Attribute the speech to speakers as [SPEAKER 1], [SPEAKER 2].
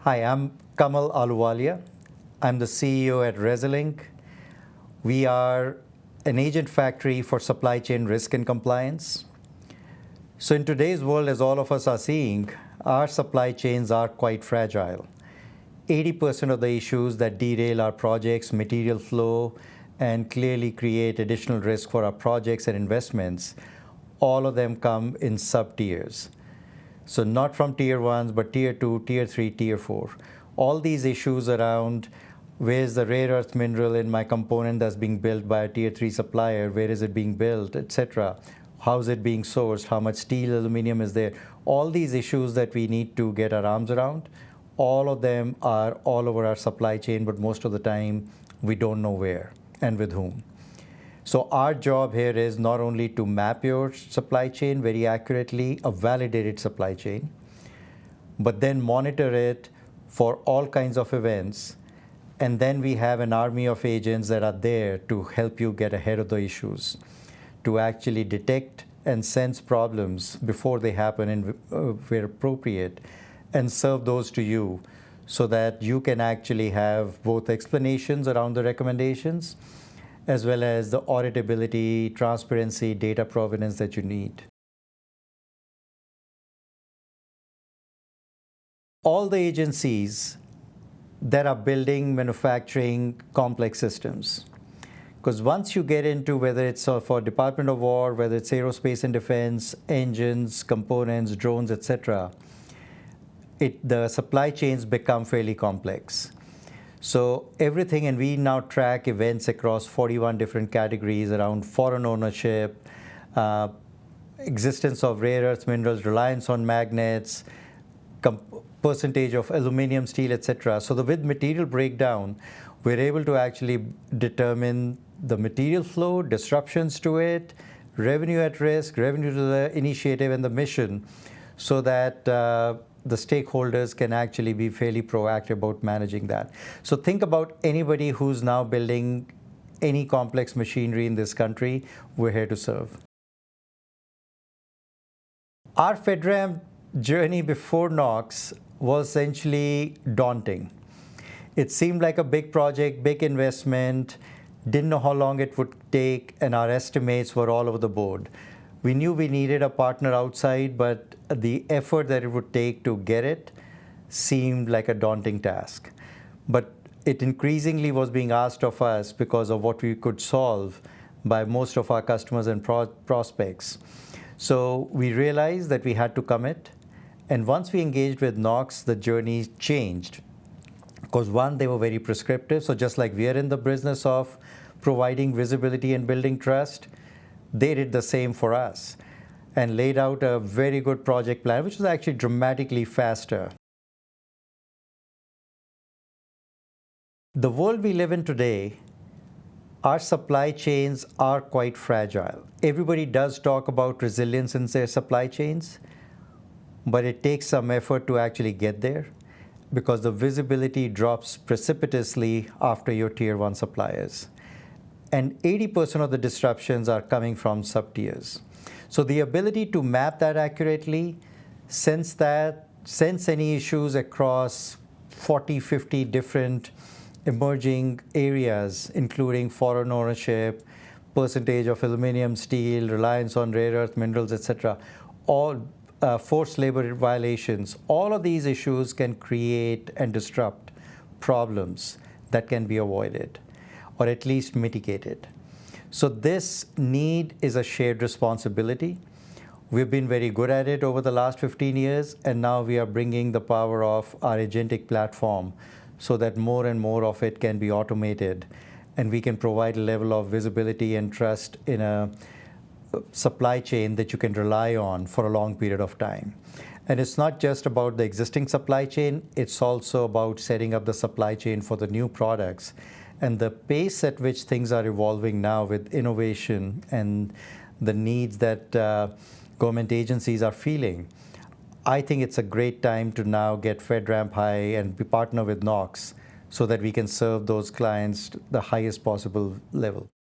[SPEAKER 1] Hi, I'm Kamal Aluwalia. I'm the CEO at Resilinc. We are an agent factory for supply chain risk and compliance. So in today's world, as all of us are seeing, our supply chains are quite fragile. 80% of the issues that derail our projects, material flow, and clearly create additional risk for our projects and investments, all of them come in sub-tiers. So not from tier ones, but tier two, tier three, tier four. All these issues around where's the rare earth mineral in my component that's being built by a tier three supplier, where is it being built, etc. How is it being sourced, how much steel, aluminum is there. All these issues that we need to get our arms around, all of them are all over our supply chain, but most of the time we don't know where and with whom. So our job here is not only to map your supply chain very accurately, a validated supply chain, but then monitor it for all kinds of events. And then we have an army of agents that are there to help you get ahead of the issues, to actually detect and sense problems before they happen and where appropriate, and serve those to you so that you can actually have both explanations around the recommendations as well as the auditability, transparency, data provenance that you need. All the agencies that are building, manufacturing complex systems. Because once you get into whether it's for Department of War, whether it's aerospace and defense, engines, components, drones, etc., the supply chains become fairly complex. So everything, and we now track events across 41 different categories around foreign ownership, existence of rare earth minerals, reliance on magnets, percentage of aluminum, steel, etc. So with material breakdown, we're able to actually determine the material flow, disruptions to it, revenue at risk, revenue to the initiative and the mission, so that the stakeholders can actually be fairly proactive about managing that. So think about anybody who's now building any complex machinery in this country, we're here to serve. Our FedRAMP journey before Knox was essentially daunting. It seemed like a big project, big investment, didn't know how long it would take, and our estimates were all over the board. We knew we needed a partner outside, but the effort that it would take to get it seemed like a daunting task. But it increasingly was being asked of us because of what we could solve by most of our customers and prospects. So we realized that we had to commit. And once we engaged with Knox, the journey changed. Because one, they were very prescriptive. So just like we are in the business of providing visibility and building trust, they did the same for us and laid out a very good project plan, which was actually dramatically faster. The world we live in today, our supply chains are quite fragile. Everybody does talk about resilience in their supply chains, but it takes some effort to actually get there because the visibility drops precipitously after your tier one suppliers. And 80% of the disruptions are coming from sub-tiers. So the ability to map that accurately, sense any issues across 40, 50 different emerging areas, including foreign ownership, percentage of aluminum, steel, reliance on rare earth minerals, etc., all forced labor violations, all of these issues can create and disrupt problems that can be avoided, or at least mitigated. So this need is a shared responsibility. We've been very good at it over the last 15 years, and now we are bringing the power of our agentic platform so that more and more of it can be automated, and we can provide a level of visibility and trust in a supply chain that you can rely on for a long period of time. And it's not just about the existing supply chain, it's also about setting up the supply chain for the new products. And the pace at which things are evolving now with innovation and the needs that government agencies are feeling, I think it's a great time to now get FedRAMP High and partner with Knox so that we can serve those clients the highest possible level.